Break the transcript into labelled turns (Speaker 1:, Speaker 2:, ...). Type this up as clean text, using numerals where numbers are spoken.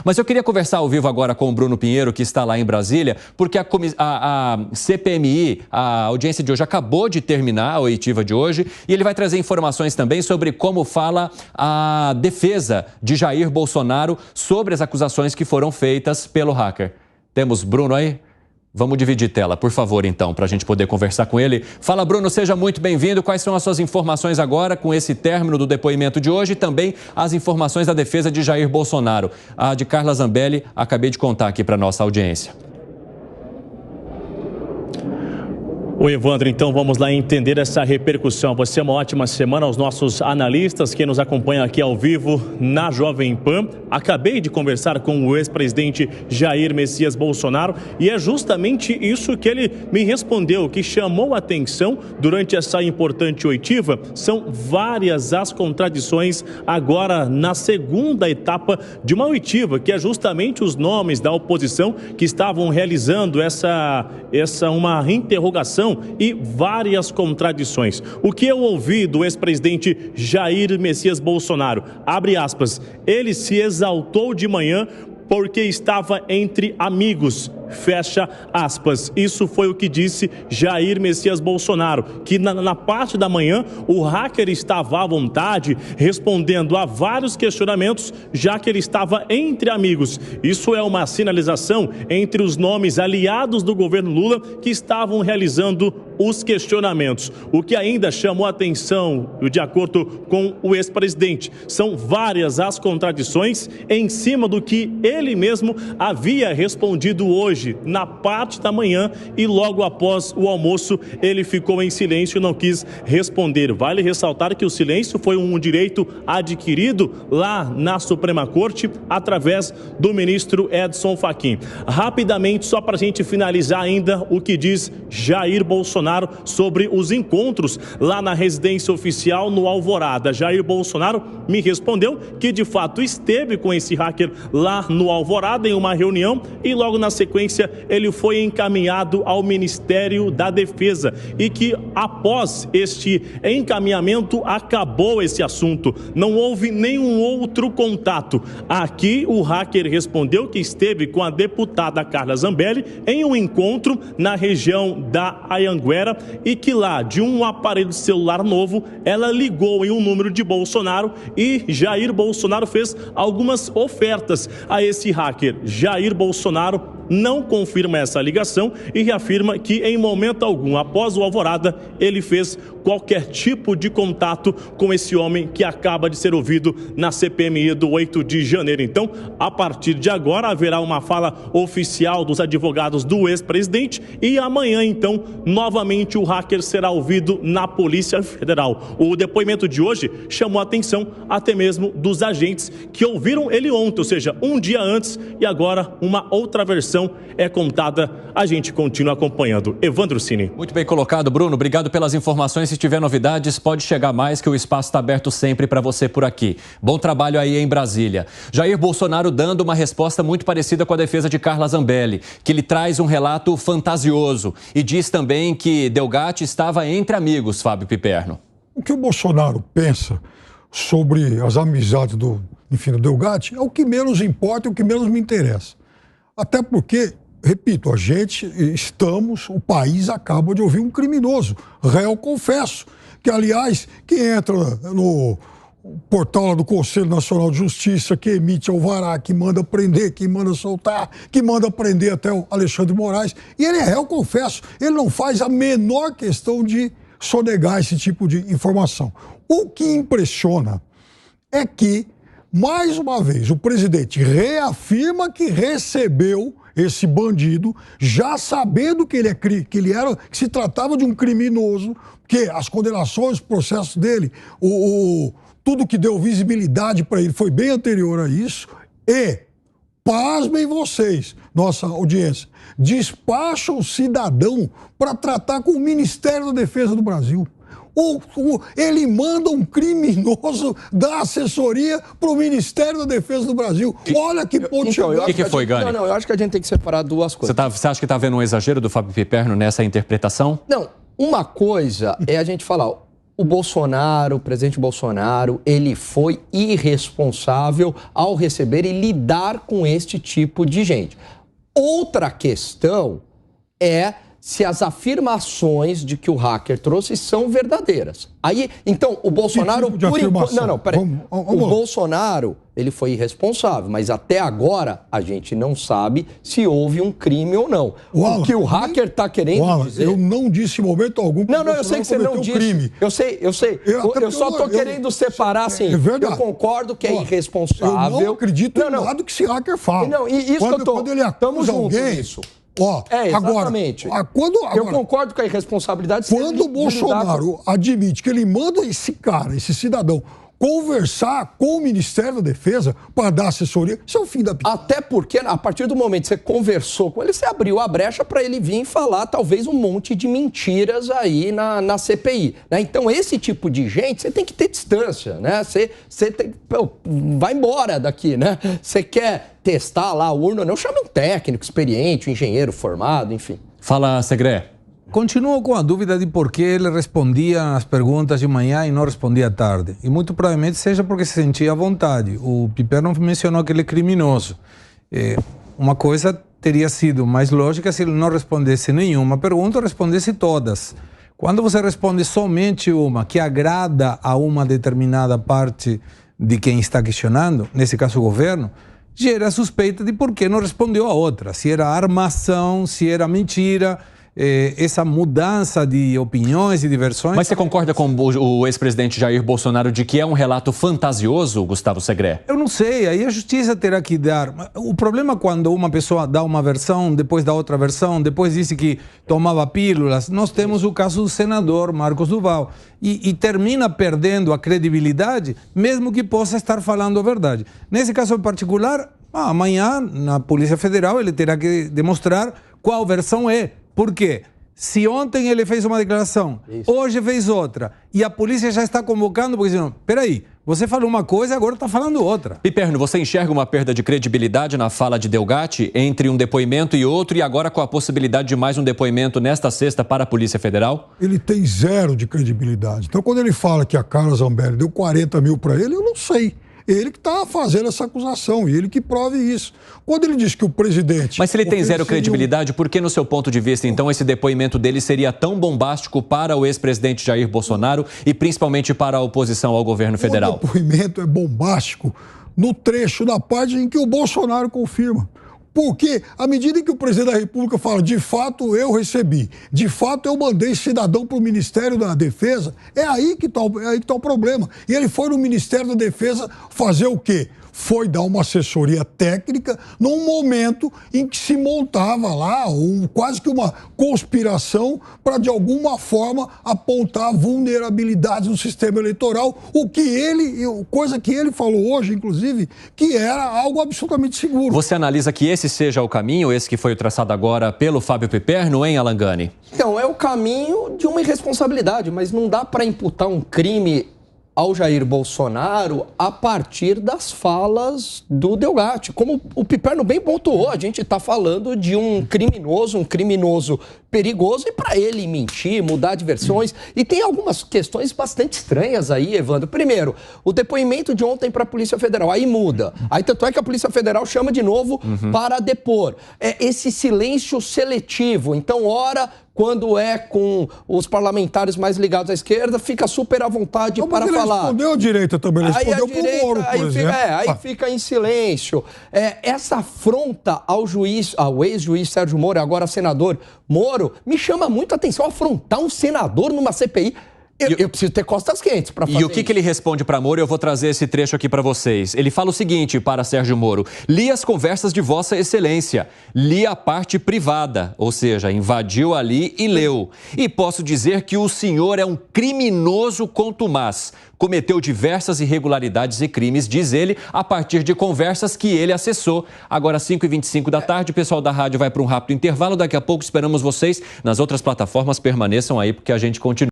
Speaker 1: Mas eu queria conversar ao vivo agora com o Bruno Pinheiro, que está lá em Brasília, porque a CPMI, a audiência de hoje, acabou de terminar, a oitiva de hoje, e ele vai trazer informações também sobre como fala a defesa de Jair Bolsonaro sobre as acusações que foram feitas pelo hacker. Temos Bruno aí? Vamos dividir tela, por favor, então, para a gente poder conversar com ele. Fala, Bruno, seja muito bem-vindo. Quais são as suas informações agora com esse término do depoimento de hoje e também as informações da defesa de Jair Bolsonaro? A de Carla Zambelli, acabei de contar aqui para a nossa audiência.
Speaker 2: Oi, Evandro, então vamos lá entender essa repercussão. Você é uma ótima semana aos nossos analistas que nos acompanham aqui ao vivo na Jovem Pan. Acabei de conversar com o ex-presidente Jair Messias Bolsonaro e é justamente isso que ele me respondeu, que chamou a atenção durante essa importante oitiva. São várias as contradições agora na segunda etapa de uma oitiva, que é justamente os nomes da oposição que estavam realizando uma interrogação e várias contradições. O que eu ouvi do ex-presidente Jair Messias Bolsonaro, abre aspas, ele se exaltou de manhã porque estava entre amigos, fecha aspas. Isso foi o que disse Jair Messias Bolsonaro, que na parte da manhã o hacker estava à vontade, respondendo a vários questionamentos, já que ele estava entre amigos. Isso é uma sinalização entre os nomes aliados do governo Lula que estavam realizando os questionamentos. O que ainda chamou a atenção, de acordo com o ex-presidente, são várias as contradições em cima do que ele mesmo havia respondido hoje, na parte da manhã, e logo após o almoço ele ficou em silêncio e não quis responder. Vale ressaltar que o silêncio foi um direito adquirido lá na Suprema Corte através do ministro Edson Fachin. Rapidamente, só para a gente finalizar ainda o que diz Jair Bolsonaro sobre os encontros lá na residência oficial no Alvorada. Jair Bolsonaro me respondeu que de fato esteve com esse hacker lá no Alvorada em uma reunião e logo na sequência ele foi encaminhado ao Ministério da Defesa e que após este encaminhamento acabou esse assunto. Não houve nenhum outro contato. Aqui o hacker respondeu que esteve com a deputada Carla Zambelli em um encontro na região da Anhanguera e que lá, de um aparelho celular novo, ela ligou em um número de Bolsonaro e Jair Bolsonaro fez algumas ofertas a esse hacker. Jair Bolsonaro não confirma essa ligação e reafirma que em momento algum, após o Alvorada, ele fez qualquer tipo de contato com esse homem que acaba de ser ouvido na CPMI do 8 de janeiro. Então, a partir de agora, haverá uma fala oficial dos advogados do ex-presidente e amanhã, então, novamente o hacker será ouvido na Polícia Federal. O depoimento de hoje chamou a atenção até mesmo dos agentes que ouviram ele ontem, ou seja, um dia antes, e agora uma outra versão é contada. A gente continua acompanhando. Evandro Cini.
Speaker 1: Muito bem colocado, Bruno. Obrigado pelas informações. Se tiver novidades, pode chegar mais, que o espaço está aberto sempre para você por aqui. Bom trabalho aí em Brasília. Jair Bolsonaro dando uma resposta muito parecida com a defesa de Carla Zambelli, que lhe traz um relato fantasioso e diz também que Delgatti estava entre amigos, Fábio Piperno.
Speaker 3: O que o Bolsonaro pensa sobre as amizades do Delgatti é o que menos importa e o que menos me interessa. Até porque, repito, o país acaba de ouvir um criminoso, réu confesso, que aliás, quem entra no portal lá do Conselho Nacional de Justiça, que emite alvará, que manda prender, que manda soltar, que manda prender até o Alexandre Moraes, e ele é réu confesso, ele não faz a menor questão de sonegar esse tipo de informação. O que impressiona é que, mais uma vez, o presidente reafirma que recebeu esse bandido, já sabendo que que se tratava de um criminoso, que as condenações, os processos dele, tudo que deu visibilidade para ele foi bem anterior a isso, e, pasmem vocês, nossa audiência, despacha o cidadão para tratar com o Ministério da Defesa do Brasil. Ele manda um criminoso da assessoria para o Ministério da Defesa do Brasil. Olha que ponto chegou.
Speaker 1: O que foi, Gani?
Speaker 4: Não, eu acho que a gente tem que separar duas coisas.
Speaker 1: Você acha que está vendo um exagero do Fábio Piperno nessa interpretação?
Speaker 4: Não, uma coisa é a gente falar, o Bolsonaro, o presidente Bolsonaro, ele foi irresponsável ao receber e lidar com este tipo de gente. Outra questão é se as afirmações de que o hacker trouxe são verdadeiras. Aí, então, o Bolsonaro... O Bolsonaro, ele foi irresponsável, mas até agora a gente não sabe se houve um crime ou não. O que o hacker está querendo dizer...
Speaker 3: Eu não disse em momento algum que
Speaker 4: eu sei que você não disse. Crime. Eu sei. Eu só estou querendo separar, assim.
Speaker 3: É verdade.
Speaker 4: Eu concordo que é irresponsável.
Speaker 3: Eu não acredito em nada que esse hacker fala.
Speaker 4: Não, e isso
Speaker 3: quando ele acusa alguém...
Speaker 4: Nisso. Exatamente.
Speaker 3: Agora,
Speaker 4: eu concordo com a irresponsabilidade.
Speaker 3: Quando o Bolsonaro admite que ele manda esse cara, esse cidadão, conversar com o Ministério da Defesa para dar assessoria, isso é o fim da picada.
Speaker 4: Até porque, a partir do momento que você conversou com ele, você abriu a brecha para ele vir falar talvez um monte de mentiras aí na CPI. Né? Então, esse tipo de gente, você tem que ter distância, né? Você tem, vai embora daqui, né? Você quer testar lá a urna, não chama um técnico experiente, um engenheiro formado, enfim.
Speaker 1: Fala, Segré.
Speaker 5: Continuo com a dúvida de por que ele respondia as perguntas de manhã e não respondia à tarde. E muito provavelmente seja porque se sentia à vontade. O Piperno mencionou que ele é criminoso. Uma coisa teria sido mais lógica se ele não respondesse nenhuma pergunta, respondesse todas. Quando você responde somente uma que agrada a uma determinada parte de quem está questionando, nesse caso o governo, gera a suspeita de por que não respondeu a outra. Se era armação, se era mentira... essa mudança de opiniões e de versões...
Speaker 1: Mas você concorda com o ex-presidente Jair Bolsonaro de que é um relato fantasioso, Gustavo Segré?
Speaker 5: Eu não sei, aí a justiça terá que dar... O problema é quando uma pessoa dá uma versão, depois dá outra versão, depois disse que tomava pílulas. Nós temos o caso do senador Marcos Duval. E termina perdendo a credibilidade, mesmo que possa estar falando a verdade. Nesse caso em particular, amanhã, na Polícia Federal, ele terá que demonstrar qual versão é. Por quê? Se ontem ele fez uma declaração, hoje fez outra, e a polícia já está convocando, porque dizendo, peraí, você falou uma coisa e agora está falando outra.
Speaker 1: Piperno, você enxerga uma perda de credibilidade na fala de Delgatti entre um depoimento e outro, e agora com a possibilidade de mais um depoimento nesta sexta para a Polícia Federal?
Speaker 3: Ele tem zero de credibilidade. Então, quando ele fala que a Carla Zambelli deu 40 mil para ele, eu não sei. Ele que está fazendo essa acusação e ele que prove isso. Quando ele diz que o presidente...
Speaker 1: Mas se ele tem zero credibilidade, por que, no seu ponto de vista, então, esse depoimento dele seria tão bombástico para o ex-presidente Jair Bolsonaro e principalmente para a oposição ao governo federal?
Speaker 3: O depoimento é bombástico no trecho da parte em que o Bolsonaro confirma. Porque, à medida em que o presidente da República fala, de fato eu recebi, de fato eu mandei cidadão para o Ministério da Defesa, é aí que está o problema. E ele foi no Ministério da Defesa fazer o quê? Foi dar uma assessoria técnica num momento em que se montava lá quase que uma conspiração para, de alguma forma, apontar vulnerabilidades no sistema eleitoral, coisa que ele falou hoje, inclusive, que era algo absolutamente seguro.
Speaker 1: Você analisa que esse seja o caminho, esse que foi traçado agora pelo Fábio Piperno, hein, Alan Gani?
Speaker 4: Então, é o caminho de uma irresponsabilidade, mas não dá para imputar um crime ao Jair Bolsonaro a partir das falas do Delgatti. Como o Piperno bem pontuou, a gente está falando de um criminoso perigoso, e para ele mentir, mudar de versões. E tem algumas questões bastante estranhas aí, Evandro. Primeiro, o depoimento de ontem para a Polícia Federal, aí muda. Aí tanto é que a Polícia Federal chama de novo para depor. Esse silêncio seletivo. Então, ora, quando é com os parlamentares mais ligados à esquerda, fica super à vontade para falar. Ele
Speaker 3: respondeu a direita também, ele respondeu para o Moro, por exemplo.
Speaker 4: Aí fica em silêncio. Essa afronta ao ex-juiz Sérgio Moro, agora senador Moro, me chama muito a atenção. Afrontar um senador numa CPI... Eu preciso ter costas quentes para fazer
Speaker 1: isso. E o que ele responde para Moro? Eu vou trazer esse trecho aqui para vocês. Ele fala o seguinte para Sérgio Moro: li as conversas de Vossa Excelência, li a parte privada, ou seja, invadiu ali e leu. E posso dizer que o senhor é um criminoso contumaz. Cometeu diversas irregularidades e crimes, diz ele, a partir de conversas que ele acessou. Agora, 5h25 da tarde, o pessoal da rádio vai para um rápido intervalo. Daqui a pouco esperamos vocês nas outras plataformas. Permaneçam aí, porque a gente continua.